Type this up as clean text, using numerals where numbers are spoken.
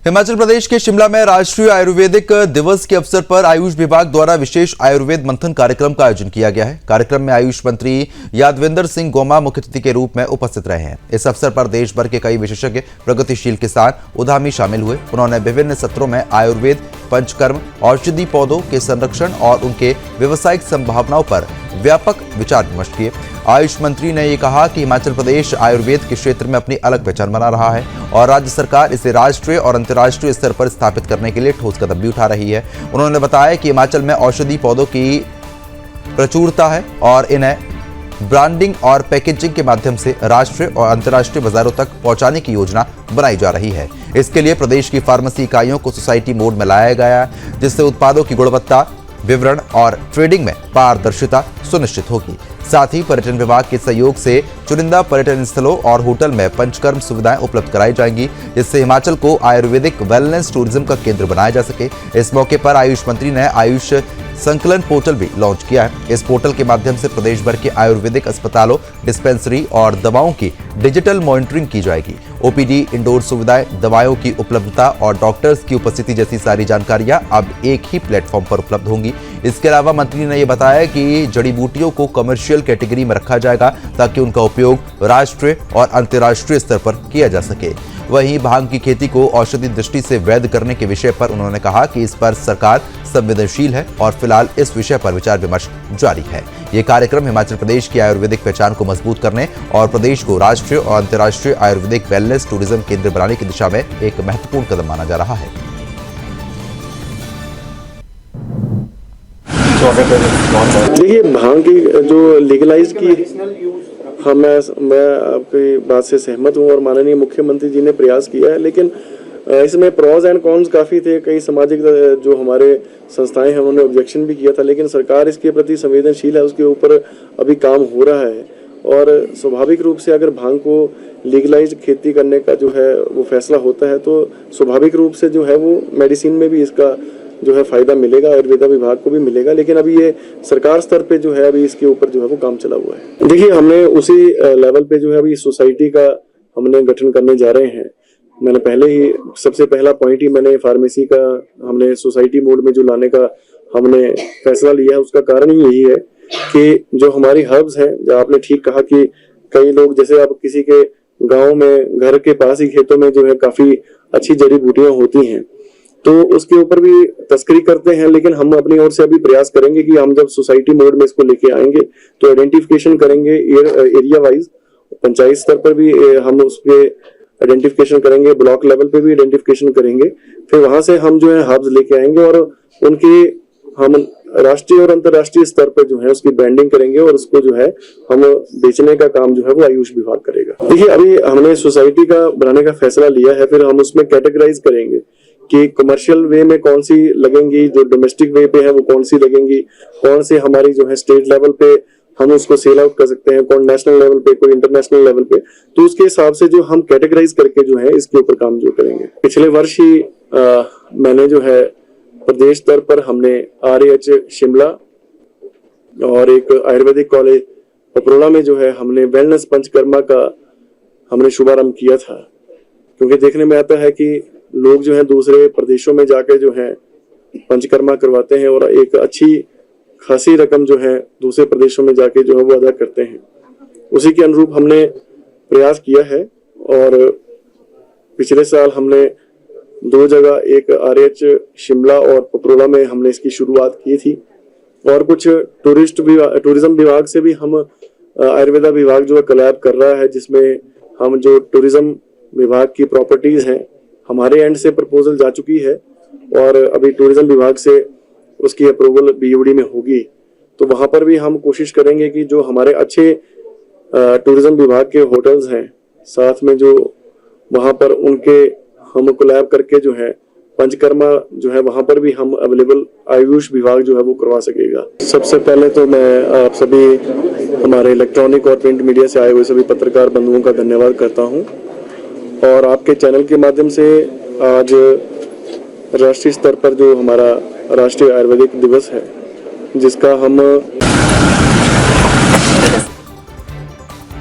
हिमाचल प्रदेश के शिमला में राष्ट्रीय आयुर्वेदिक दिवस के अवसर पर आयुष विभाग द्वारा विशेष आयुर्वेद मंथन कार्यक्रम का आयोजन किया गया है। कार्यक्रम में आयुष मंत्री यादविंदर सिंह गोमा मुख्य अतिथि के रूप में उपस्थित रहे हैं। इस अवसर पर देश भर के कई विशेषज्ञ, प्रगतिशील किसान, उद्यमी शामिल हुए। उन्होंने विभिन्न सत्रों में आयुर्वेद, पंचकर्म, औषधि पौधों के संरक्षण और उनके व्यवसायिक संभावनाओं पर व्यापक विचार विमर्श किए। आयुष मंत्री ने ये कहा कि हिमाचल प्रदेश आयुर्वेद के क्षेत्र में अपनी अलग पहचान बना रहा है और राज्य सरकार इसे राष्ट्रीय और अंतर्राष्ट्रीय स्तर पर स्थापित करने के लिए ठोस कदम भी उठा रही है। उन्होंने बताया कि हिमाचल में औषधि पौधों की प्रचुरता है और इन्हें ब्रांडिंग और पैकेजिंग के माध्यम से राष्ट्रीय और अंतर्राष्ट्रीय बाजारों तक पहुंचाने की योजना बनाई जा रही है। इसके लिए प्रदेश की फार्मेसी इकाइयों को सोसाइटी मोड में लाया गया है, जिससे उत्पादों की गुणवत्ता, विवरण और ट्रेडिंग में पारदर्शिता सुनिश्चित होगी। साथ ही पर्यटन विभाग के सहयोग से चुनिंदा पर्यटन स्थलों और होटल में पंचकर्म सुविधाएं उपलब्ध कराई जाएंगी, जिससे हिमाचल को आयुर्वेदिक वेलनेस टूरिज्म का केंद्र बनाया जा सके। इस मौके पर आयुष मंत्री ने आयुष संकलन पोर्टल भी लॉन्च किया है। इस पोर्टल के माध्यम से प्रदेश भर के आयुर्वेदिक अस्पतालों, डिस्पेंसरी और दवाओं की डिजिटल मॉनिटरिंग की जाएगी। ओपीडी, इंडोर सुविधाएं, दवाओं की उपलब्धता और डॉक्टर्स की उपस्थिति जैसी सारी जानकारियां अब एक ही प्लेटफॉर्म पर उपलब्ध होंगी। इसके अलावा मंत्री ने यह बताया कि जड़ी बूटियों को कमर्शियल कैटेगरी में रखा जाएगा ताकि उनका उपयोग राष्ट्रीय और अंतर्राष्ट्रीय स्तर पर किया जा सके। वहीं भांग की खेती को औषधि दृष्टि से वैध करने के विषय पर उन्होंने कहा कि इस पर सरकार संवेदनशील है और फिलहाल इस विषय पर विचार विमर्श जारी है। ये कार्यक्रम हिमाचल प्रदेश की आयुर्वेदिक पहचान को मजबूत करने और प्रदेश को राष्ट्रीय और अंतर्राष्ट्रीय आयुर्वेदिक वेलनेस टूरिज्म केंद्र बनाने की दिशा में एक महत्वपूर्ण कदम माना जा रहा है। देखिए, भांग की जो लीगलाइज की हाँ, मैं आपकी बात से सहमत हूँ और माननीय मुख्यमंत्री जी ने प्रयास किया है, लेकिन इसमें प्रोज एंड कॉन्स काफ़ी थे। कई सामाजिक जो हमारे संस्थाएं हैं उन्होंने ऑब्जेक्शन भी किया था, लेकिन सरकार इसके प्रति संवेदनशील है, उसके ऊपर अभी काम हो रहा है। और स्वाभाविक रूप से अगर भांग को लीगलाइज खेती करने का जो है वो फैसला होता है तो स्वाभाविक रूप से जो है वो मेडिसिन में भी इसका जो है फायदा मिलेगा, आयुर्वेदा विभाग को भी मिलेगा। लेकिन अभी ये सरकार स्तर पे जो है अभी इसके ऊपर जो है वो काम चला हुआ है। देखिए, हमने उसी लेवल पे जो है अभी सोसाइटी का हमने गठन करने जा रहे हैं। मैंने पहले ही सबसे पहला पॉइंट ही मैंने फार्मेसी का हमने सोसाइटी मोड में जो लाने का हमने फैसला लिया है, उसका कारण ही यही है कि जो हमारी हर्ब्स हैं, जो आपने ठीक कहा कि कई लोग जैसे अब किसी के गाँव में घर के पास ही खेतों में जो है काफी अच्छी जड़ी बूटियां होती हैं तो उसके ऊपर भी तस्करी करते हैं। लेकिन हम अपनी ओर से अभी प्रयास करेंगे कि हम जब सोसाइटी मोड में इसको लेके आएंगे तो आइडेंटिफिकेशन करेंगे एरिया वाइज, पंचायत स्तर पर भी हम उसके आइडेंटिफिकेशन करेंगे, ब्लॉक लेवल पे भी आइडेंटिफिकेशन करेंगे। फिर वहां से हम जो है हब्स लेके आएंगे और उनके हम राष्ट्रीय और अंतर्राष्ट्रीय स्तर पर जो है उसकी ब्रांडिंग करेंगे और उसको जो है हम बेचने का काम जो है वो आयुष विभाग करेगा। देखिए, अभी हमने सोसाइटी का बनाने का फैसला लिया है, फिर हम उसमें कैटेगराइज करेंगे कि कमर्शियल वे में कौन सी लगेंगी, जो डोमेस्टिक वे पे है वो कौन सी लगेंगी, कौन सी हमारी जो है स्टेट लेवल पे हम उसको सेल आउट कर सकते हैं, कौन नेशनल लेवल पे, कोई इंटरनेशनल लेवल पे। तो उसके हिसाब से जो हम कैटेगराइज करके जो है इसके ऊपर काम जो करेंगे। पिछले वर्ष ही मैंने जो है प्रदेश स्तर पर हमने RH शिमला और एक आयुर्वेदिक कॉलेज पपरोला में जो है हमने वेलनेस पंचकर्मा का हमने शुभारंभ किया था। क्योंकि देखने में आता है कि लोग जो है दूसरे प्रदेशों में जाके जो है पंचकर्मा करवाते हैं और एक अच्छी खासी रकम जो है दूसरे प्रदेशों में जाके जो है वो अदा करते हैं। उसी के अनुरूप हमने प्रयास किया है और पिछले साल हमने 2 जगह, एक RH शिमला और पपरोला में हमने इसकी शुरुआत की थी। और कुछ टूरिज्म विभाग से भी हम आयुर्वेदा विभाग जो है कोलैब कर रहा है, जिसमें हम जो टूरिज्म विभाग की प्रॉपर्टीज हैं हमारे एंड से प्रपोजल जा चुकी है और अभी टूरिज्म विभाग से उसकी अप्रूवल BOD में होगी। तो वहां पर भी हम कोशिश करेंगे कि जो हमारे अच्छे टूरिज्म विभाग के होटल्स हैं, साथ में जो वहां पर उनके हम कोलैब करके जो है पंचकर्मा जो है वहां पर भी हम अवेलेबल आयुष विभाग जो है वो करवा सकेगा। सबसे पहले तो मैं आप सभी हमारे इलेक्ट्रॉनिक और प्रिंट मीडिया से आए हुए सभी पत्रकार बंधुओं का धन्यवाद करता हूँ और आपके चैनल के माध्यम से आज राष्ट्रीय स्तर पर जो हमारा राष्ट्रीय आयुर्वेदिक दिवस है, जिसका हम